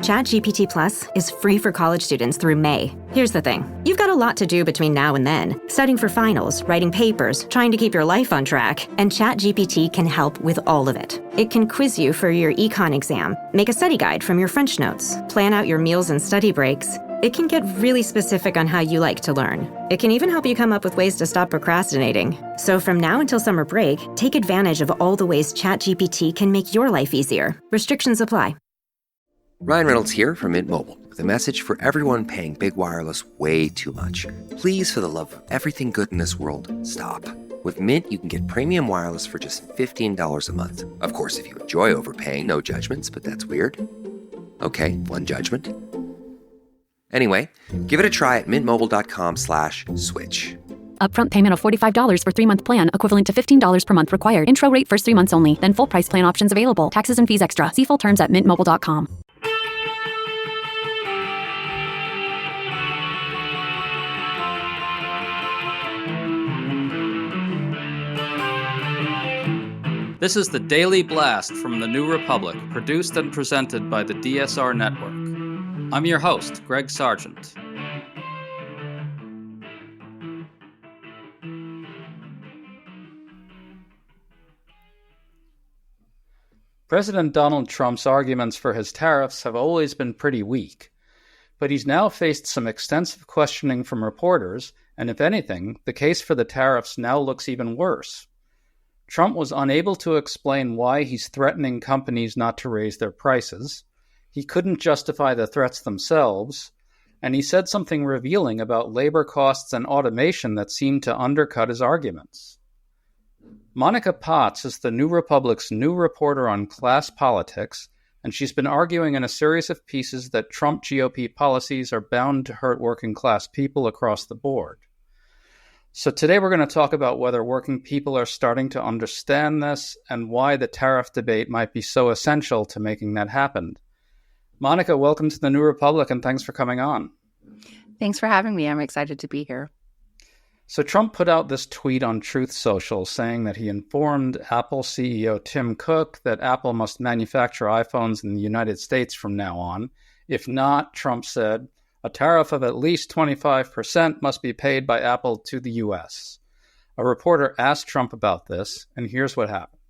ChatGPT Plus is free for college students through May. Here's the thing. You've got a lot to do between now and then. Studying for finals, writing papers, trying to keep your life on track, and ChatGPT can help with all of it. It can quiz you for your econ exam, make a study guide from your French notes, plan out your meals and study breaks. It can get really specific on how you like to learn. It can even help you come up with ways to stop procrastinating. So from now until summer break, take advantage of all the ways ChatGPT can make your life easier. Restrictions apply. Ryan Reynolds here from Mint Mobile with a message for everyone paying big wireless way too much. Please, for the love of everything good in this world, stop. With Mint, you can get premium wireless for just $15 a month. Of course, if you enjoy overpaying, no judgments, but that's weird. Okay, one judgment. Anyway, give it a try at mintmobile.com/switch. Upfront payment of $45 for 3-month plan, equivalent to $15 per month required. Intro rate first 3 months only, then full price plan options available. Taxes and fees extra. See full terms at mintmobile.com. This is the Daily Blast from the New Republic, produced and presented by the DSR Network. I'm your host, Greg Sargent. President Donald Trump's arguments for his tariffs have always been pretty weak, but he's now faced some extensive questioning from reporters, and if anything, the case for the tariffs now looks even worse. Trump was unable to explain why he's threatening companies not to raise their prices. He couldn't justify the threats themselves, and he said something revealing about labor costs and automation that seemed to undercut his arguments. Monica Potts is the New Republic's new reporter on class politics, and she's been arguing in a series of pieces that Trump GOP policies are bound to hurt working class people across the board. So today we're going to talk about whether working people are starting to understand this and why the tariff debate might be so essential to making that happen. Monica, welcome to the New Republic and thanks for coming on. Thanks for having me. I'm excited to be here. So Trump put out this tweet on Truth Social saying that he informed Apple CEO Tim Cook that Apple must manufacture iPhones in the United States from now on. If not, Trump said, a tariff of at least 25% must be paid by Apple to the U.S. A reporter asked Trump about this, and here's what happened.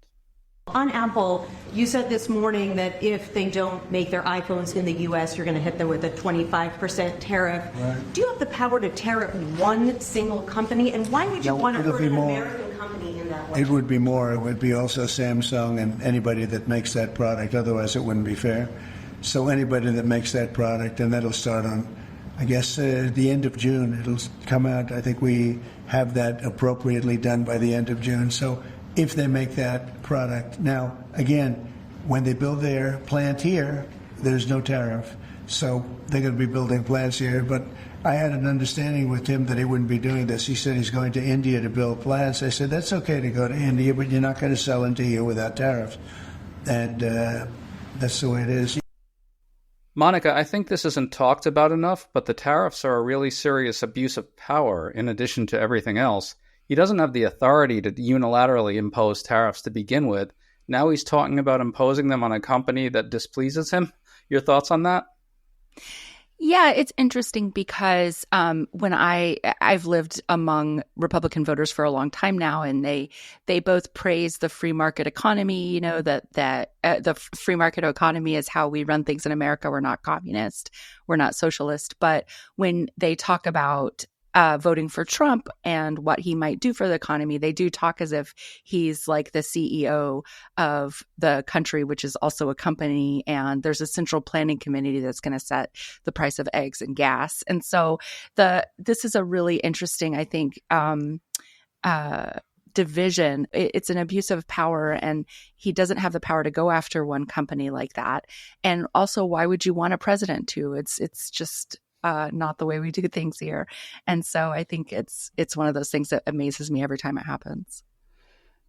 On Apple, you said this morning that if they don't make their iPhones in the U.S., you're going to hit them with a 25% tariff. Right. Do you have the power to tariff one single company? And why would you want to hurt an American company in that way? It would be more. It would be also Samsung and anybody that makes that product. Otherwise, it wouldn't be fair. So anybody that makes that product, and that'll start on, I guess, the end of June. It'll come out. I think we have that appropriately done by the end of June. So if they make that product. Now, again, when they build their plant here, there's no tariff. So they're going to be building plants here. But I had an understanding with him that he wouldn't be doing this. He said he's going to India to build plants. I said, that's okay to go to India, but you're not going to sell into here without tariffs. And that's the way it is. Monica, I think this isn't talked about enough, but the tariffs are a really serious abuse of power in addition to everything else. He doesn't have the authority to unilaterally impose tariffs to begin with. Now he's talking about imposing them on a company that displeases him. Your thoughts on that? Yeah, it's interesting because when I've lived among Republican voters for a long time now, and they both praise the free market economy. You know that the free market economy is how we run things in America. We're not communist, we're not socialist. But when they talk about voting for Trump and what he might do for the economy, they do talk as if he's like the CEO of the country, which is also a company. And there's a central planning committee that's going to set the price of eggs and gas. And so this is a really interesting, I think, division. It's an abuse of power, and he doesn't have the power to go after one company like that. And also, why would you want a president to? It's just not the way we do things here. And so I think it's one of those things that amazes me every time it happens.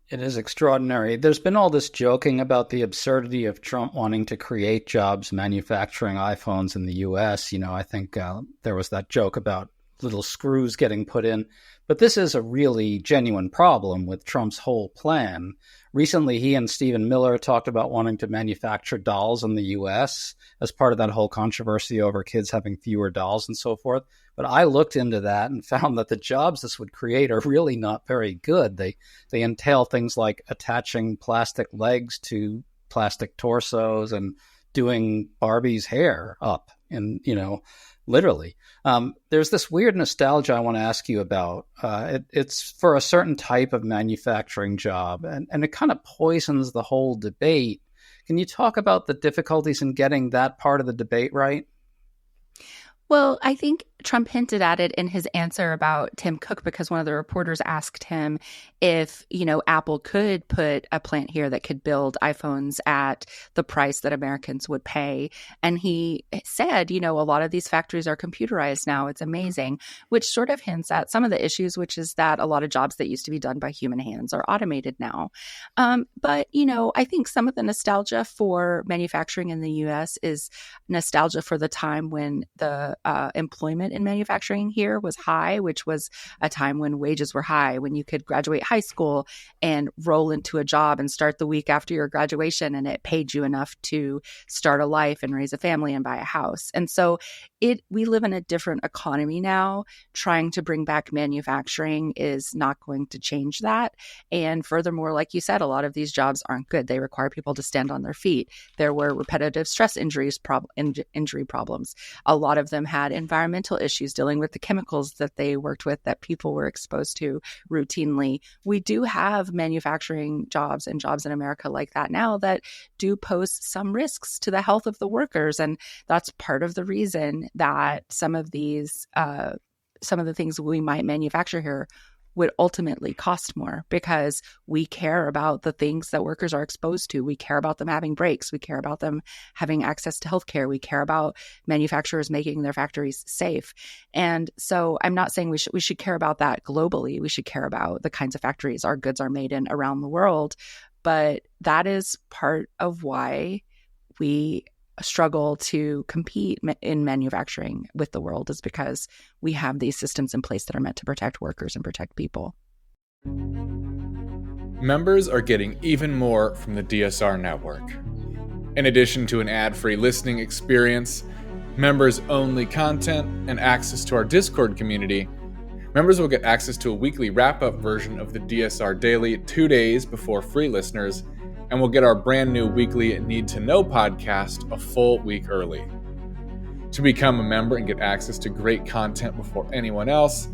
It is extraordinary. There's been all this joking about the absurdity of Trump wanting to create jobs manufacturing iPhones in the U.S. You know, I think there was that joke about little screws getting put in. But this is a really genuine problem with Trump's whole plan. Recently, he and Stephen Miller talked about wanting to manufacture dolls in the U.S. as part of that whole controversy over kids having fewer dolls and so forth. But I looked into that and found that the jobs this would create are really not very good. They entail things like attaching plastic legs to plastic torsos and doing Barbie's hair up, and literally. There's this weird nostalgia I want to ask you about. It's for a certain type of manufacturing job, and it kind of poisons the whole debate. Can you talk about the difficulties in getting that part of the debate right? Well, I think Trump hinted at it in his answer about Tim Cook, because one of the reporters asked him if, Apple could put a plant here that could build iPhones at the price that Americans would pay. And he said, a lot of these factories are computerized now. It's amazing, which sort of hints at some of the issues, which is that a lot of jobs that used to be done by human hands are automated now. But I think some of the nostalgia for manufacturing in the U.S. is nostalgia for the time when the employment in manufacturing here was high, which was a time when wages were high, when you could graduate high school and roll into a job and start the week after your graduation, and it paid you enough to start a life and raise a family and buy a house. And so we live in a different economy now. Trying to bring back manufacturing is not going to change that. And furthermore, like you said, a lot of these jobs aren't good. They require people to stand on their feet. There were repetitive stress injury problems. A lot of them had environmental issues dealing with the chemicals that they worked with that people were exposed to routinely. We do have manufacturing jobs and jobs in America like that now that do pose some risks to the health of the workers. And that's part of the reason that some of the things we might manufacture here would ultimately cost more, because we care about the things that workers are exposed to. We care about them having breaks. We care about them having access to healthcare. We care about manufacturers making their factories safe. And so I'm not saying we should care about that globally. We should care about the kinds of factories our goods are made in around the world. But that is part of why we struggle to compete in manufacturing with the world, is because we have these systems in place that are meant to protect workers and protect people. Members are getting even more from the DSR network. In addition to an ad-free listening experience, members-only content, and access to our Discord community, members will get access to a weekly wrap-up version of the DSR Daily 2 days before free listeners, and we'll get our brand new weekly Need to Know podcast a full week early. To become a member and get access to great content before anyone else,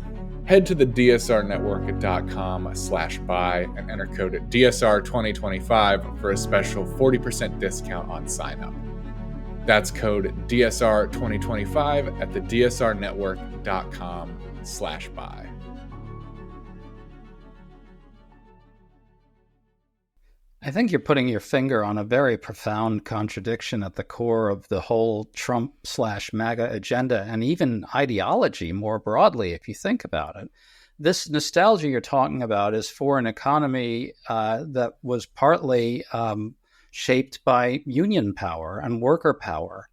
head to the dsrnetwork.com/buy and enter code DSR2025 for a special 40% discount on sign-up. That's code DSR2025 at the dsrnetwork.com/buy. I think you're putting your finger on a very profound contradiction at the core of the whole Trump/MAGA agenda, and even ideology more broadly, if you think about it. This nostalgia you're talking about is for an economy that was partly shaped by union power and worker power,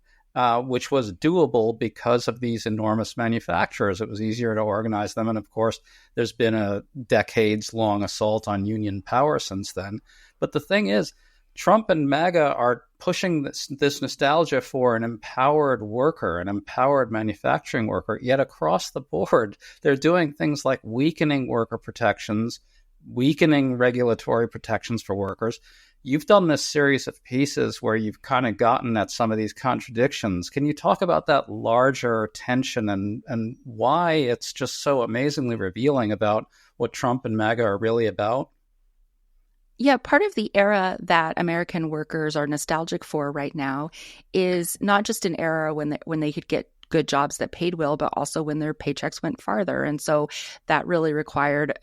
which was doable because of these enormous manufacturers. It was easier to organize them. And of course, there's been a decades-long assault on union power since then. But the thing is, Trump and MAGA are pushing this nostalgia for an empowered worker, an empowered manufacturing worker, yet across the board, they're doing things like weakening worker protections, weakening regulatory protections for workers. You've done this series of pieces where you've kind of gotten at some of these contradictions. Can you talk about that larger tension and why it's just so amazingly revealing about what Trump and MAGA are really about? Yeah, part of the era that American workers are nostalgic for right now is not just an era when they could get good jobs that paid well, but also when their paychecks went farther. And so that really required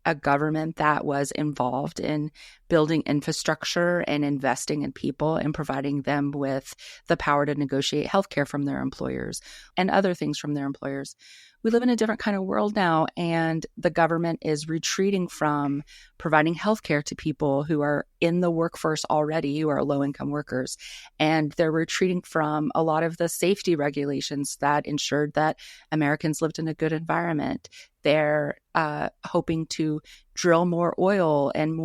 a government that was involved in building infrastructure and investing in people and providing them with the power to negotiate healthcare from their employers and other things from their employers. We live in a different kind of world now, and the government is retreating from providing healthcare to people who are in the workforce already, who are low-income workers. And they're retreating from a lot of the safety regulations that ensured that Americans lived in a good environment. They're hoping to drill more oil and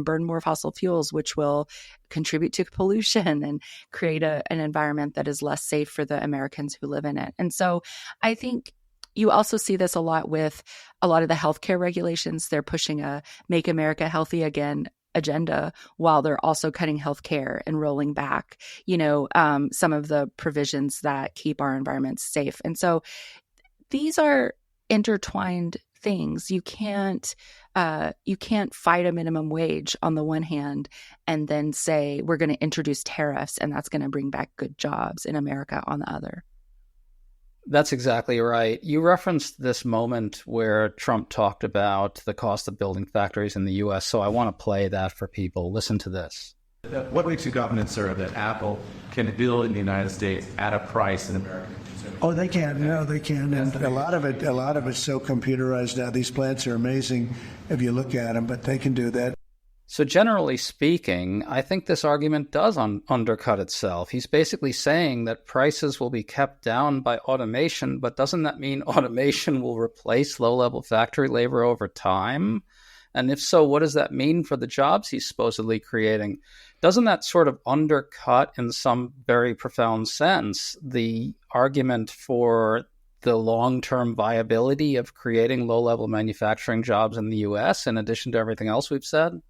burn more fossil fuels, which will contribute to pollution and create an environment that is less safe for the Americans who live in it. And so I think you also see this a lot with a lot of the healthcare regulations. They're pushing a Make America Healthy Again agenda while they're also cutting healthcare and rolling back, some of the provisions that keep our environments safe. And so these are intertwined things. You can't fight a minimum wage on the one hand and then say we're going to introduce tariffs and that's going to bring back good jobs in America on the other. That's exactly right. You referenced this moment where Trump talked about the cost of building factories in the U.S., so I want to play that for people. Listen to this. What makes you confident, sir, that Apple can build in the United States at a price in America? Oh, they can. No, they can. And a lot of it's so computerized now. These plants are amazing if you look at them, but they can do that. So generally speaking, I think this argument does undercut itself. He's basically saying that prices will be kept down by automation, but doesn't that mean automation will replace low-level factory labor over time? And if so, what does that mean for the jobs he's supposedly creating? Doesn't that sort of undercut, in some very profound sense, the argument for the long-term viability of creating low-level manufacturing jobs in the U.S., in addition to everything else we've said?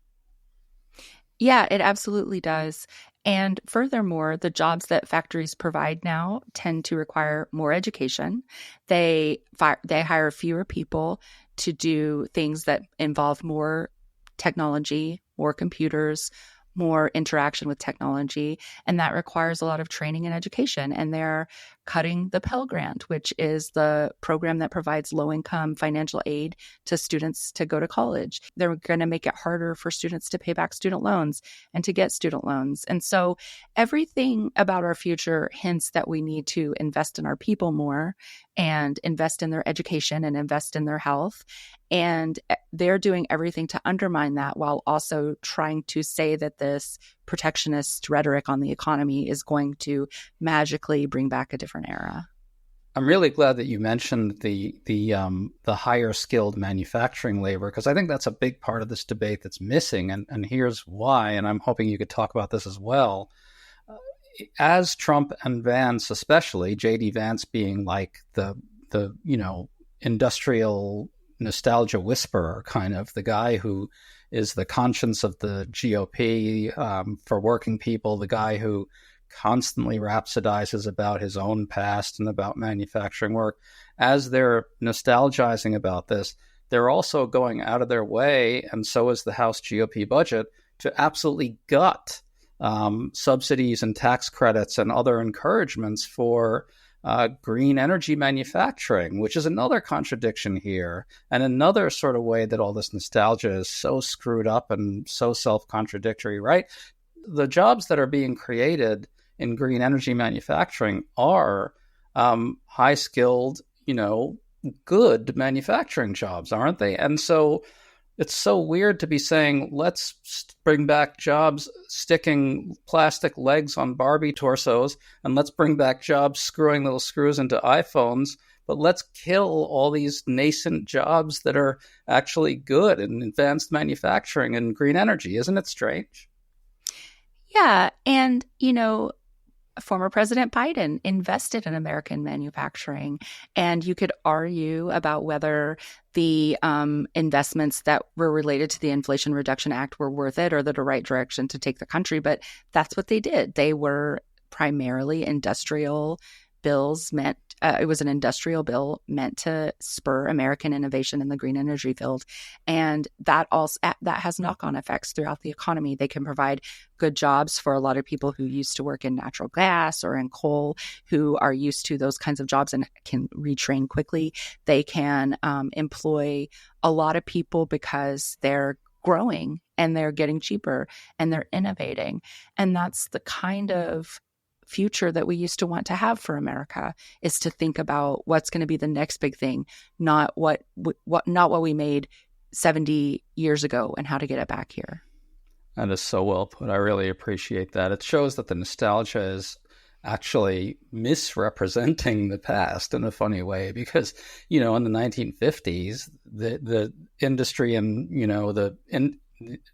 Yeah, it absolutely does. And furthermore, the jobs that factories provide now tend to require more education. They hire fewer people to do things that involve more technology, more computers, more interaction with technology, and that requires a lot of training and education. And they're cutting the Pell Grant, which is the program that provides low-income financial aid to students to go to college. They're going to make it harder for students to pay back student loans and to get student loans. And so everything about our future hints that we need to invest in our people more and invest in their education and invest in their health. And they're doing everything to undermine that while also trying to say that this protectionist rhetoric on the economy is going to magically bring back a different era. I'm really glad that you mentioned the higher skilled manufacturing labor, because I think that's a big part of this debate that's missing. And here's why, and I'm hoping you could talk about this as well. As Trump and Vance, especially J.D. Vance being like the industrial nostalgia whisperer, kind of the guy who is the conscience of the GOP for working people, the guy who constantly rhapsodizes about his own past and about manufacturing work. As they're nostalgizing about this, they're also going out of their way, and so is the House GOP budget, to absolutely gut subsidies and tax credits and other encouragements for green energy manufacturing, which is another contradiction here, and another sort of way that all this nostalgia is so screwed up and so self-contradictory, right? The jobs that are being created in green energy manufacturing are high-skilled, good manufacturing jobs, aren't they? And so it's so weird to be saying, let's bring back jobs sticking plastic legs on Barbie torsos, and let's bring back jobs screwing little screws into iPhones, but let's kill all these nascent jobs that are actually good in advanced manufacturing and green energy. Isn't it strange? Yeah. And, former President Biden invested in American manufacturing. And you could argue about whether the investments that were related to the Inflation Reduction Act were worth it or the right direction to take the country. But that's what they did. They were primarily industrial bills it was an industrial bill meant to spur American innovation in the green energy field. And that has knock-on effects throughout the economy. They can provide good jobs for a lot of people who used to work in natural gas or in coal, who are used to those kinds of jobs and can retrain quickly. They can employ a lot of people because they're growing and they're getting cheaper and they're innovating. And that's the kind of future that we used to want to have for America, is to think about what's going to be the next big thing, not what we made 70 years ago and how to get it back here. That is so well put. I really appreciate that. It shows that the nostalgia is actually misrepresenting the past in a funny way, because, in the 1950s, the industry and,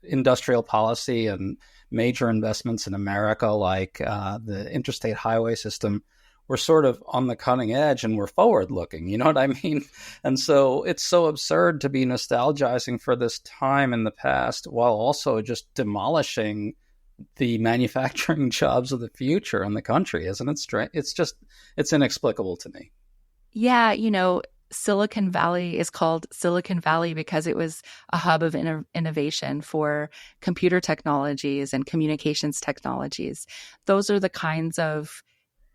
industrial policy and major investments in America, like the interstate highway system, were sort of on the cutting edge and were forward looking. You know what I mean? And so it's so absurd to be nostalgizing for this time in the past while also just demolishing the manufacturing jobs of the future in the country, isn't it? It's inexplicable to me. Yeah, Silicon Valley is called Silicon Valley because it was a hub of innovation for computer technologies and communications technologies. Those are the kinds of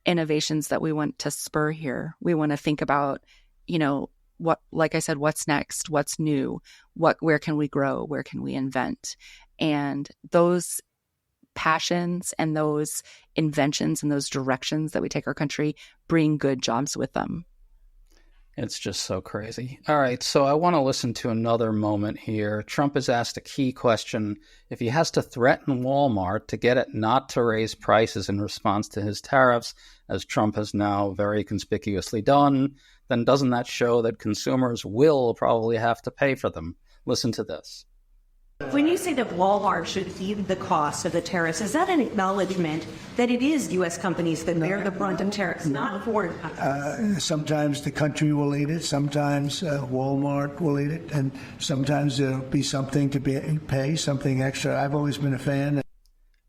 innovations that we want to spur here. We want to think about, what, like I said, what's next, what's new, where can we grow, where can we invent? And those passions and those inventions and those directions that we take our country bring good jobs with them. It's just so crazy. All right, so I want to listen to another moment here. Trump is asked a key question. If he has to threaten Walmart to get it not to raise prices in response to his tariffs, as Trump has now very conspicuously done, then doesn't that show that consumers will probably have to pay for them? Listen to this. When you say that Walmart should eat the cost of the tariffs, is that an acknowledgement that it is U.S. companies that bear the brunt of tariffs, not foreign companies? Sometimes the country will eat it, sometimes Walmart will eat it, and sometimes there'll be something to pay, something extra. I've always been a fan.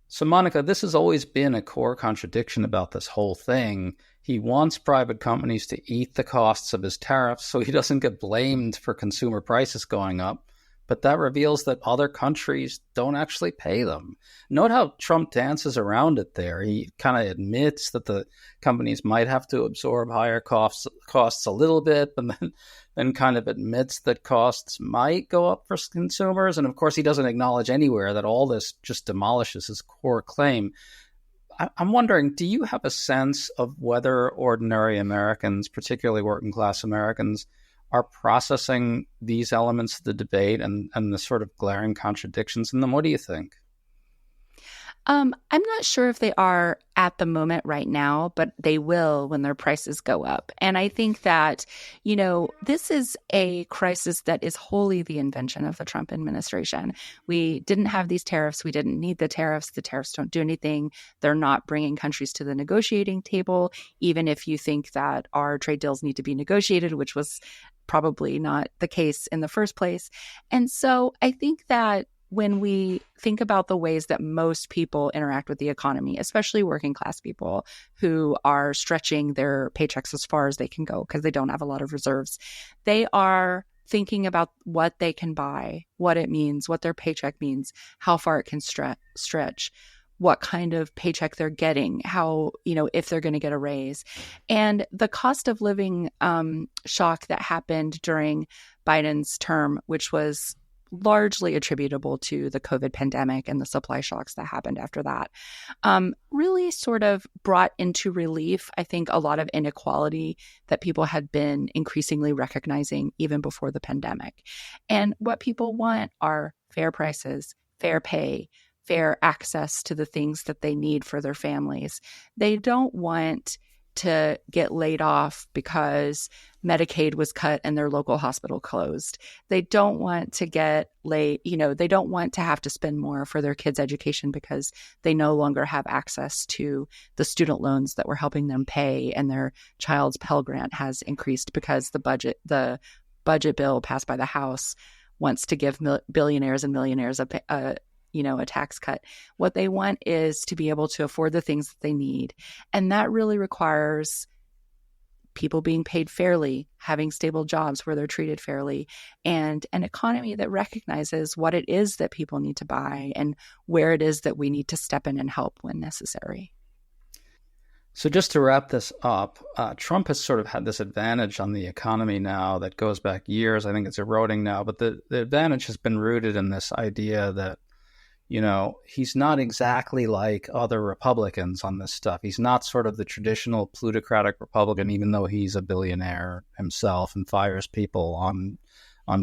So, Monica, this has always been a core contradiction about this whole thing. He wants private companies to eat the costs of his tariffs so he doesn't get blamed for consumer prices going up. But that reveals that other countries don't actually pay them. Note how Trump dances around it there. He kind of admits that the companies might have to absorb higher costs a little bit, but then kind of admits that costs might go up for consumers. And of course, he doesn't acknowledge anywhere that all this just demolishes his core claim. I'm wondering, do you have a sense of whether ordinary Americans, particularly working class Americans, are processing these elements of the debate and the sort of glaring contradictions in them? What do you think? I'm not sure if they are at the moment right now, but they will when their prices go up. And I think that, this is a crisis that is wholly the invention of the Trump administration. We didn't have these tariffs. We didn't need the tariffs. The tariffs don't do anything. They're not bringing countries to the negotiating table, even if you think that our trade deals need to be negotiated, which was probably not the case in the first place. And so I think that when we think about the ways that most people interact with the economy, especially working class people who are stretching their paychecks as far as they can go because they don't have a lot of reserves, they are thinking about what they can buy, what it means, what their paycheck means, how far it can stretch, what kind of paycheck they're getting, how, if they're going to get a raise. And the cost of living shock that happened during Biden's term, which was largely attributable to the COVID pandemic and the supply shocks that happened after that, really sort of brought into relief, I think, a lot of inequality that people had been increasingly recognizing even before the pandemic. And what people want are fair prices, fair pay, fair access to the things that they need for their families. They don't want to get laid off because Medicaid was cut and their local hospital closed. They don't want to get they don't want to have to spend more for their kids' education because they no longer have access to the student loans that we're helping them pay, and their child's Pell Grant has increased because the budget bill passed by the House wants to give billionaires and millionaires a tax cut. What they want is to be able to afford the things that they need. And that really requires people being paid fairly, having stable jobs where they're treated fairly, and an economy that recognizes what it is that people need to buy and where it is that we need to step in and help when necessary. So just to wrap this up, Trump has sort of had this advantage on the economy now that goes back years. I think it's eroding now, but the advantage has been rooted in this idea that, he's not exactly like other Republicans on this stuff. He's not sort of the traditional plutocratic Republican, even though he's a billionaire himself and fires people on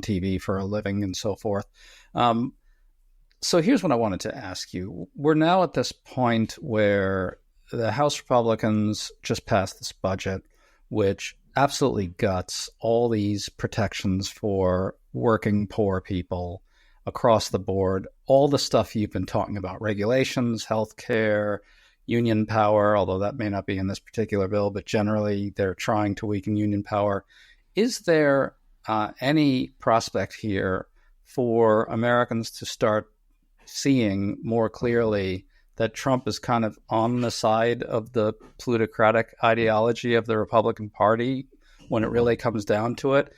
TV for a living and so forth. So here's what I wanted to ask you. We're now at this point where the House Republicans just passed this budget, which absolutely guts all these protections for working poor people across the board, all the stuff you've been talking about, regulations, healthcare, union power, although that may not be in this particular bill, but generally they're trying to weaken union power. Is there any prospect here for Americans to start seeing more clearly that Trump is kind of on the side of the plutocratic ideology of the Republican Party when it really comes down to it,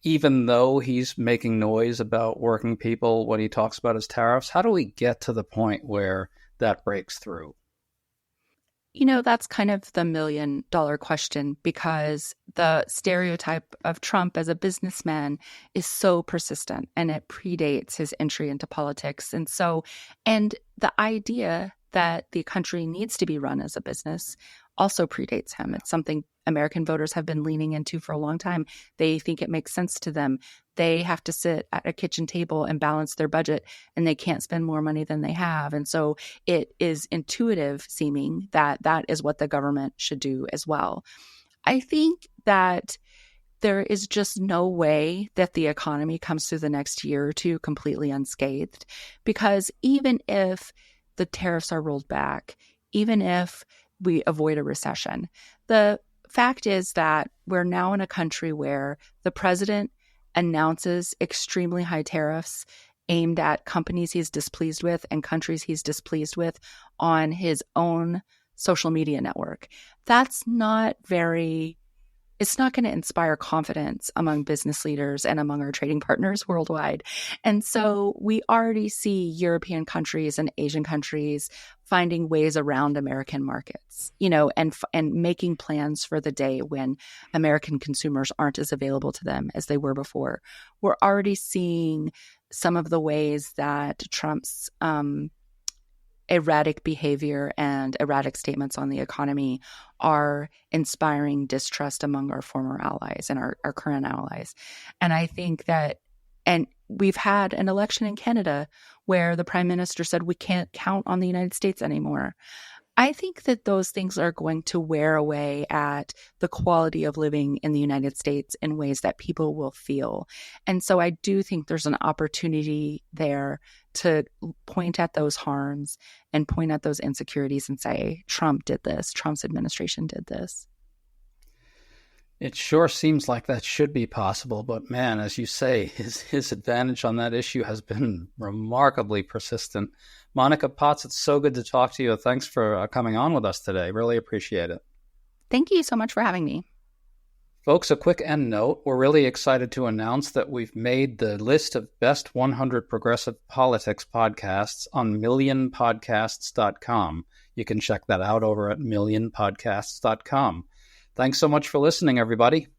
even though he's making noise about working people when he talks about his tariffs? How do we get to the point where that breaks through? That's kind of the $1 million question, because the stereotype of Trump as a businessman is so persistent and it predates his entry into politics. And the idea that the country needs to be run as a business also predates him. It's something American voters have been leaning into for a long time. They think it makes sense to them. They have to sit at a kitchen table and balance their budget, and they can't spend more money than they have. And so it is intuitive seeming that that is what the government should do as well. I think that there is just no way that the economy comes through the next year or two completely unscathed, because even if the tariffs are rolled back, even if we avoid a recession, the fact is that we're now in a country where the president announces extremely high tariffs aimed at companies he's displeased with and countries he's displeased with on his own social media network. It's not going to inspire confidence among business leaders and among our trading partners worldwide. And so we already see European countries and Asian countries finding ways around American markets, and making plans for the day when American consumers aren't as available to them as they were before. We're already seeing some of the ways that Trump's erratic behavior and erratic statements on the economy are inspiring distrust among our former allies and our current allies. And I think that, and we've had an election in Canada where the prime minister said we can't count on the United States anymore. I think that those things are going to wear away at the quality of living in the United States in ways that people will feel. And so I do think there's an opportunity there to point at those harms and point at those insecurities and say, Trump did this, Trump's administration did this. It sure seems like that should be possible, but man, as you say, his advantage on that issue has been remarkably persistent. Monica Potts, it's so good to talk to you. Thanks for coming on with us today. Really appreciate it. Thank you so much for having me. Folks, a quick end note. We're really excited to announce that we've made the list of best 100 progressive politics podcasts on millionpodcasts.com. You can check that out over at millionpodcasts.com. Thanks so much for listening, everybody.